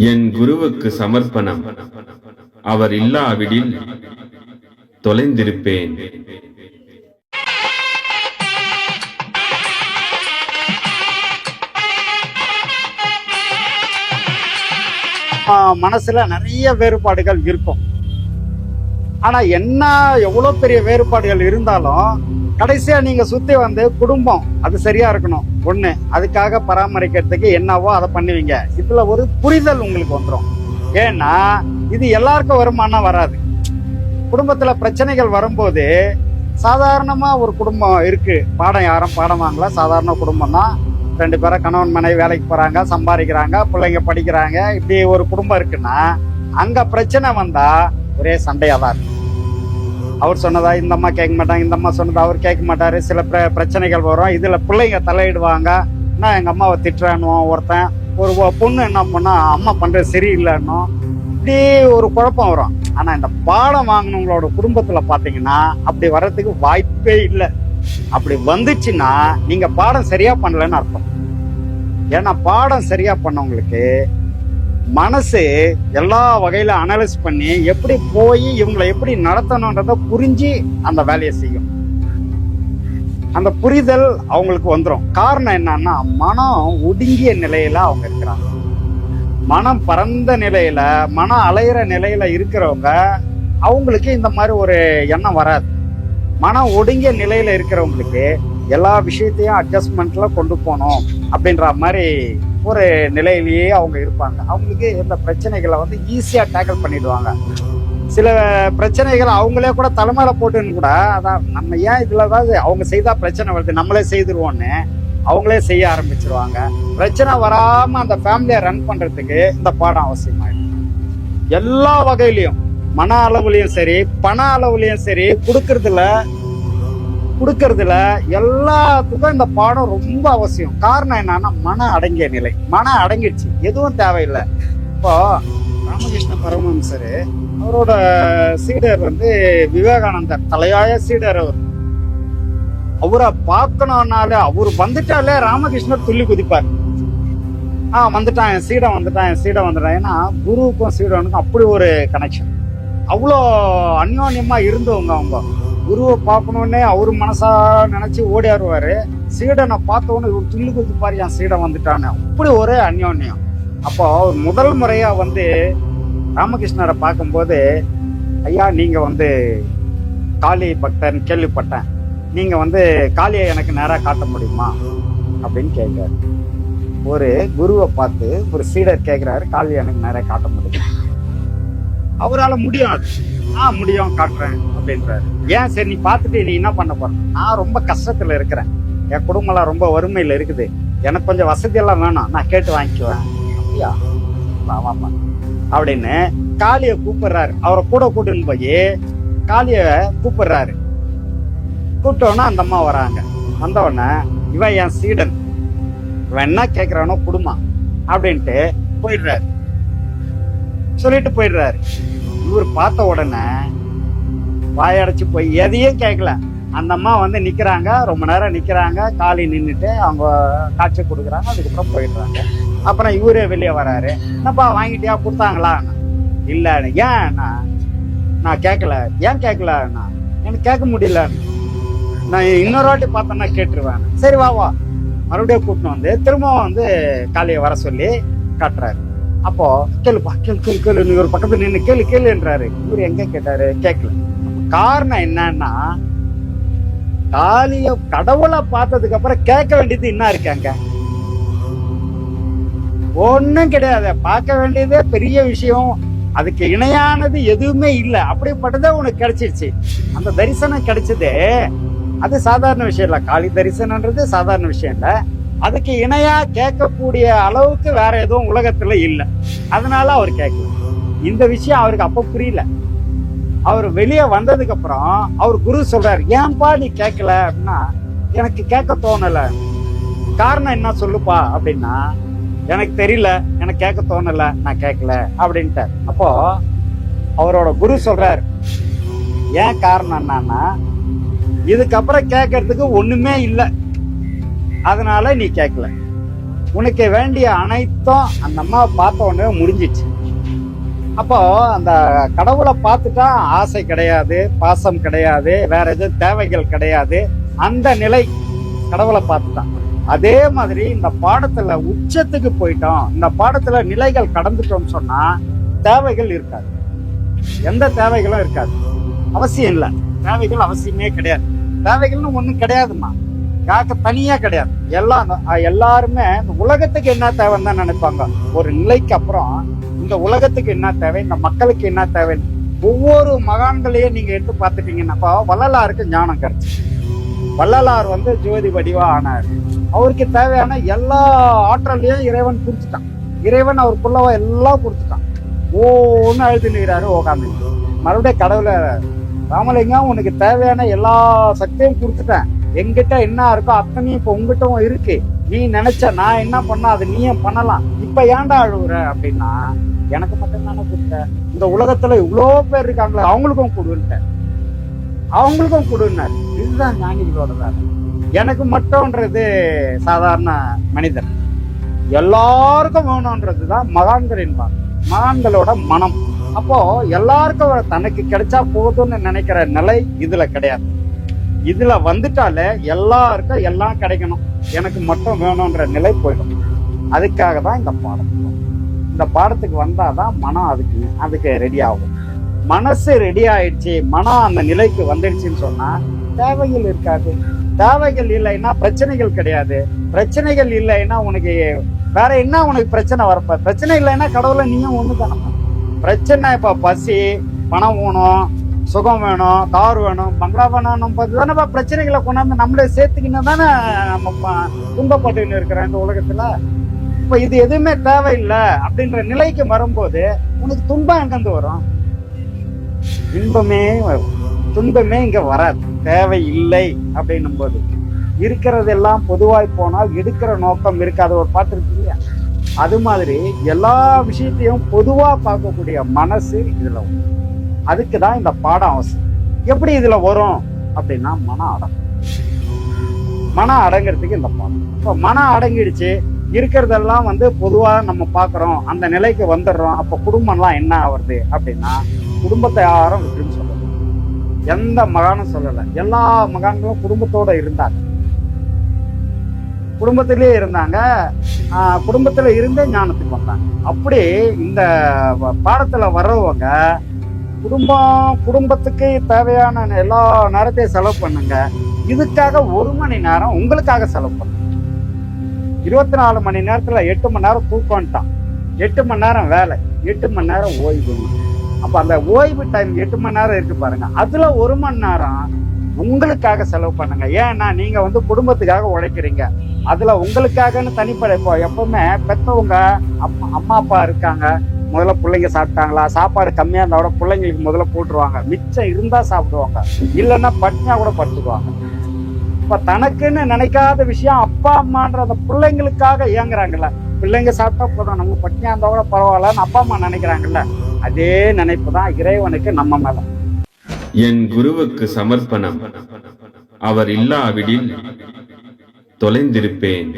என் குருவுக்கு சமர்ப்பணம். அவர் இல்லாவிடில் தொலைந்திருப்பேன். மனசுல நிறைய வேறுபாடுகள் இருக்கும். ஆனா என்ன எவ்வளவு பெரிய வேறுபாடுகள் இருந்தாலும் கடைசியா நீங்க சுத்தி வந்து குடும்பம் அது சரியா இருக்கணும் ஒண்ணு, அதுக்காக பராமரிக்கிறதுக்கு என்னவோ அதை பண்ணுவீங்க. இதுல ஒரு புரிதல் உங்களுக்கு வந்துடும். ஏன்னா இது எல்லாருக்கும் வருமானம் வராது. குடும்பத்துல பிரச்சனைகள் வரும்போது சாதாரணமா ஒரு குடும்பம் இருக்கு, யாரும் பாடம் வாங்கல, சாதாரண குடும்பம் தான். 2 பேரும் கணவன் மனைவி வேலைக்கு போறாங்க, சம்பாதிக்கிறாங்க, பிள்ளைங்க படிக்கிறாங்க, இப்படி ஒரு குடும்பம் இருக்குன்னா அங்க பிரச்சனை வந்தா ஒரே சண்டையா தான் இருக்கு. அவர் சொன்னதா இந்த அம்மா கேட்க மாட்டாங்க, இந்த அம்மா சொன்னதா அவர் கேட்க மாட்டாரு. சில பிரச்சனைகள் வரும். இதுல பிள்ளைங்க தலையிடுவாங்க. நான் எங்க அம்மாவை திட்டுறானுவோம் ஒருத்தன். ஒரு பொண்ணு என்ன பண்ணா அம்மா பண்றது சரியில்லைன்னும், இப்படி ஒரு குழப்பம் வரும். ஆனா இந்த பாடம் வாங்கினவங்களோட குடும்பத்துல பாத்தீங்கன்னா அப்படி வர்றதுக்கு வாய்ப்பே இல்லை. அப்படி வந்துச்சுன்னா நீங்க பாடம் சரியா பண்ணலன்னு அர்த்தம். ஏன்னா பாடம் சரியா பண்ணவங்களுக்கு மனசு எல்லா வகையில அனலைஸ் பண்ணி எப்படி போய் இவங்களை எப்படி நடத்தணும்ன்றத புரிஞ்சு அந்த வேலையை செய்யும். அந்த புரிதல் அவங்களுக்கு வந்துடும். காரணம் என்னன்னா மனம் ஒடுங்கிய நிலையில அவங்க இருக்கிறாங்க. மனம் பரந்த நிலையில, மனம் அலையிற நிலையில இருக்கிறவங்க அவங்களுக்கு இந்த மாதிரி ஒரு எண்ணம் வராது. மனம் ஒடுங்கிய நிலையில இருக்கிறவங்களுக்கு எல்லா விஷயத்தையும் அட்ஜஸ்ட்மெண்ட்ல கொண்டு போகணும் அப்படின்ற மாதிரி ஒரு நிலையிலேயே அவங்க இருப்பாங்க. அவங்களுக்கு இந்த பிரச்சனைகளை வந்து ஈஸியா டேக்கிள் பண்ணிடுவாங்க. சில பிரச்சனைகளை அவங்களே கூட தலைமையில போட்டுன்னு கூட, அதான் நம்ம ஏன் இதுல ஏதாவது அவங்க செய்தா பிரச்சனை வருது, நம்மளே செய்திருவோன்னு அவங்களே செய்ய ஆரம்பிச்சிருவாங்க. பிரச்சனை வராம அந்த ஃபேமிலியை ரன் பண்றதுக்கு இந்த பாடம் அவசியமாயிடும். எல்லா வகையிலையும், மன அளவுலயும் சரி, பண அளவுலயும் சரி, கொடுக்கறதுல எல்லாத்துக்கும் இந்த பாடம் ரொம்ப அவசியம். காரணம் என்னன்னா மன அடங்கிய நிலை. மனம் அடங்கிடுச்சு, எதுவும் தேவையில்லை. இப்போ ராமகிருஷ்ண பரமஹம்சர் அவரோட சீடர் வந்து விவேகானந்தர், தலையாய சீடர். அவரை பார்க்கணும்னால அவர் வந்துட்டாலே ராமகிருஷ்ணர் துள்ளி குதிப்பார். வந்துட்டான் என் சீடன் வந்துட்டான். ஏன்னா குருவுக்கும் சீடனுக்கும் அப்படி ஒரு கனெக்ஷன். அவ்வளோ அந்யோன்யமா இருந்தவங்க. அவங்க குருவை பார்க்கணுன்னே அவரு மனசா நினைச்சு ஓடியாருவாரு. சீடனை பார்த்தவொன்னு இவர் துள்ளி குதிப்பாரு, என் சீடன் வந்துட்டான்னு. அப்படி ஒரு அந்யோன்யம். அப்போ முதல் முறையா வந்து ராமகிருஷ்ணரை பார்க்கும்போது, ஐயா நீங்க வந்து காளி பக்தர்னு கேள்விப்பட்டேன், நீங்க வந்து காளியை எனக்கு நேரா காட்ட முடியுமா அப்படின்னு கேட்கிறாரு. ஒரு குருவை பார்த்து ஒரு சீடர் கேட்கிறாரு, காளியை எனக்கு நேரா காட்ட முடியுமா? அவரால் முடியாது. முடியும், காட்டுறேன் அப்படின்றாரு. ஏன்? சரி நீ பார்த்துட்டு நீ என்ன பண்ண போற? நான் ரொம்ப கஷ்டத்துல இருக்கிறேன், என் குடும்பம்லாம் ரொம்ப வறுமையில இருக்குது, எனக்கு கொஞ்சம் வசதி எல்லாம் வேணும், நான் கேட்டு வாங்கிக்குவேன். அப்படியா, ஆமாப்பா அப்படின்னு காளியை கூப்பிடுறாரு. அவரை கூட கூட்டின்னு போய் காளிய கூப்பிடுறாரு. கூப்பிட்டோன்னா அந்த அம்மா வராங்க. வந்தவொடனே இவன் என் சீடன், இவன் என்ன கேட்கிறானோ குடுமா அப்படின்ட்டு போயிடுறாரு. சொல்லிட்டு போயிடுறாரு. இவர் பார்த்த உடனே வாயடைச்சு போய் எதையும் கேட்கல. அந்த அம்மா வந்து நிக்கிறாங்க, ரொம்ப நேரம் நிக்கிறாங்க. காளி நின்றுட்டு அவங்க காட்சி கொடுக்குறாங்க. அதுக்கப்புறம் போயிடுறாங்க. அப்புறம் இவரே வெளியே வராரு. என்னப்பா வாங்கிட்டியா, கொடுத்தாங்களா? இல்ல. ஏன்? நான் கேட்கல. ஏன் கேட்கல? எனக்கு கேட்க முடியல, நான் இன்னொரு வாட்டி பார்த்தேன்னா கேட்டுருவேன். சரி வா மறுபடியும் கூட்டின்னு வந்து திரும்பவும் வந்து காளியை வர சொல்லி காட்டுறாரு. அப்போ கேளுப்பா, கேளு நீ ஒரு பக்கத்துல நின்று கேளுன்றாரு. இவரு எங்க கேட்டாரு? கேட்கல. காரணம் என்னன்னா காளிய கடவுளை பார்த்ததுக்கு அப்புறம் கேட்க வேண்டியது என்ன இருக்காங்க? ஒன்னும் கிடையாது. பார்க்க வேண்டியதே பெரிய விஷயம். அதுக்கு இணையானது எதுவுமே இல்லை. அப்படிப்பட்டதே உனக்கு கிடைச்சிருச்சு. அந்த தரிசனம் கிடைச்சது அது சாதாரண விஷயம் இல்ல. காளி தரிசனம்ன்றது சாதாரண விஷயம் இல்ல. அதுக்கு இணையா கேட்கக்கூடிய அளவுக்கு வேற எதுவும் உலகத்துல இல்லை. அதனால அவர் கேட்கல. இந்த விஷயம் அவருக்கு அப்ப புரியல. அவர் வெளியே வந்ததுக்கு அப்புறம் அவர் குரு சொல்றாரு, ஏன்பா நீ கேட்கல அப்படின்னா, எனக்கு கேட்க தோணல. காரணம் என்ன சொல்லுப்பா அப்படின்னா, எனக்கு தெரியல, எனக்கு கேட்க தோணல, நான் கேட்கல அப்படின்ட்டார். அப்போ அவரோட குரு சொல்றாரு, ஏன் காரணம் என்னன்னா, இதுக்கப்புறம் கேட்கறதுக்கு ஒண்ணுமே இல்லை, அதனால நீ கேட்கல. உனக்கு வேண்டிய அனைத்தும் அந்த அம்மாவை பார்த்த உடனே முடிஞ்சிச்சு. அப்போ அந்த கடவுளை பார்த்துட்டா ஆசை கிடையாது, பாசம் கிடையாது, வேற எதுவும் தேவைகள் கிடையாது. அந்த நிலை கடவுளை பார்த்துட்டான். அதே மாதிரி இந்த பாடத்துல உச்சத்துக்கு போயிட்டோம், இந்த பாடத்துல நிலைகள் கடந்துட்டோம்னு சொன்னா தேவைகள் இருக்காது, எந்த தேவைகளும் இருக்காது. அவசியம் இல்லை, தேவைகள் அவசியமே கிடையாது. தேவைகள்னு ஒண்ணும் கிடையாதுமா, யாருக்கு தனியா கிடையாது. எல்லாருமே இந்த உலகத்துக்கு என்ன தேவைன்னு தான் நினைப்பாங்க. ஒரு நிலைக்கு அப்புறம் இந்த உலகத்துக்கு என்ன தேவை, இந்த மக்களுக்கு என்ன தேவை, ஒவ்வொரு மகான்களையும் நீங்க எடுத்து பார்த்துட்டீங்கன்னா வள்ளலாருக்கு ஞானம் கிடைச்சு. வள்ளலார் ஜோதி வடிவா ஆனார். அவருக்கு தேவையான எல்லா ஆற்றலையும் இறைவன் கொடுத்துட்டான். இறைவன் அவருக்குள்ள எல்லாம் கொடுத்துட்டான். ஒன்னு அழுது நிற்கிறாரு உட்காந்து. மறுபடியும் கடவுளை, ராமலிங்கம் உனக்கு தேவையான எல்லா சக்தியும் கொடுத்துட்டேன், எங்கிட்ட என்ன இருக்கோ அத்தனையும் இப்ப உங்ககிட்டவும் இருக்கு, நீ நினைச்ச நான் என்ன பண்ண அது நீயும் பண்ணலாம், இப்ப ஏன்டா அழுகுற அப்படின்னா, எனக்கு மட்டும் தானே கொடுத்த, இந்த உலகத்துல இவ்வளோ பேர் இருக்காங்களே அவங்களுக்கும் கொடுன்ன, அவங்களுக்கும் கொடுன்னாரு. இதுதான் ஞானிகளோட வேலை. எனக்கு மட்டும்ன்றது சாதாரண மனிதன், எல்லாருக்கும் வேணும்ன்றதுதான் மகான்களின் மகான்களோட மனம். அப்போ எல்லாருக்கும் தனக்கு கிடைச்சா போதும்னு நினைக்கிற நிலை இதுல கிடையாது. இதுல வந்துட்டாலே எல்லாருக்கும் எல்லாம் கிடைக்கணும், எனக்கு மட்டும் வேணும்ன்ற நிலை போயிடும். அதுக்காக தான் இந்த பாடம். இந்த பாடத்துக்கு வந்தாதான் மனம் அதுக்கு ரெடி ஆகும். மனசு ரெடி ஆயிடுச்சு, மனம் அந்த நிலைக்கு வந்துடுச்சுன்னு சொன்னா தேவைகள் இருக்காது. தேவைகள் இல்லைன்னா பிரச்சனைகள் கிடையாது. பிரச்சனைகள் இல்லைன்னா உனக்கு வேற என்ன உனக்கு பிரச்சனை வரப்ப, பிரச்சனை இல்லைன்னா கடவுளை நீயும் ஒண்ணுதானே. பிரச்சனை இப்ப பசி, பணம் வேணும், சுகம் வேணும், கார் வேணும், பங்களா வேணும், தானே பிரச்சனைகளை கொண்டாந்து நம்மளே சேர்த்துக்கின்னு தானே நம்ம துன்பப்பட்டு இருக்கிறோம் இந்த உலகத்துல. இப்ப இது எதுவுமே தேவையில்லை அப்படின்ற நிலைக்கு வரும்போது உனக்கு துன்பம் எங்கிருந்து வரும்? இன்பமே வரும், துன்பமே இங்க வராது. தேவை இல்லை அப்படின்னும் போது இருக்கிறதெல்லாம் பொதுவாய் போனால் எடுக்கிற நோக்கம் இருக்காது. ஒரு பாட்டு இருக்கு இல்லையா, அது மாதிரி எல்லா விஷயத்தையும் பொதுவா பார்க்கக்கூடிய மனசு இதுல வரும். அதுக்குதான் இந்த பாடம் அவசியம். எப்படி இதுல வரும் அப்படின்னா மனம் அடங்கும். மனம் அடங்கிறதுக்கு இந்த பாடம். இப்போ மனம் அடங்கிடுச்சு, இருக்கிறதெல்லாம் பொதுவா நம்ம பாக்குறோம், அந்த நிலைக்கு வந்துடுறோம். அப்ப குடும்பம்லாம் என்ன ஆகுறது அப்படின்னா, குடும்பத்தை யாரும் விட்டுன்னு சொல்லல, எந்த மகானும் சொல்லல. எல்லா மகான்களும் குடும்பத்தோட இருந்தாங்க, குடும்பத்திலேயே இருந்தாங்க, குடும்பத்துல இருந்தே ஞானத்துக்கு வந்தாங்க. அப்படி இந்த பாடத்துல வர்றவங்க குடும்பத்துக்கு தேவையான எல்லா நேரத்தையும் செலவு பண்ணுங்க. இதுக்காக 1 மணி நேரம் உங்களுக்காக செலவு பண்ணுங்க. 24 மணி நேரத்துல 8 மணி நேரம் தூக்கம்ட்டான், 8 மணி நேரம் வேலை, 8 மணி நேரம் ஓய்வு. அப்ப அந்த ஓய்வு டைம் 8 மணி நேரம் இருக்கு பாருங்க, அதுல 1 மணி நேரம் உங்களுக்காக செலவு பண்ணுங்க. ஏன்னா நீங்க குடும்பத்துக்காக உழைக்கிறீங்க, அதுல உங்களுக்காகன்னு தனிப்படை. இப்போ எப்பவுமே பெற்றவங்க அம்மா அப்பா இருக்காங்க, முதல்ல பிள்ளைங்க சாப்பிட்டாங்களா, சாப்பாடு கம்மியா இருந்தா கூட பிள்ளைங்களுக்கு முதல்ல போட்டுருவாங்க, மிச்சம் இருந்தா சாப்பிடுவாங்க, இல்லைன்னா பட்னியா கூட படுத்துக்குவாங்க. இப்ப தனக்குன்னு நினைக்காத விஷயம் அப்பா அம்மான்ற அந்த பிள்ளைங்களுக்காக இயங்குறாங்கல்ல. பிள்ளைங்க சாப்பிட்டா போதும், நம்ம பட்னியா இருந்தா கூட பரவாயில்லன்னு அப்பா அம்மா நினைக்கிறாங்கல்ல, அதே நினைப்பு தான் இறைவனுக்கு நம்ம மேல. என் குருவுக்கு சமர்ப்பணம். அவர் இல்லாவிடில் தொலைந்திருப்பேன்.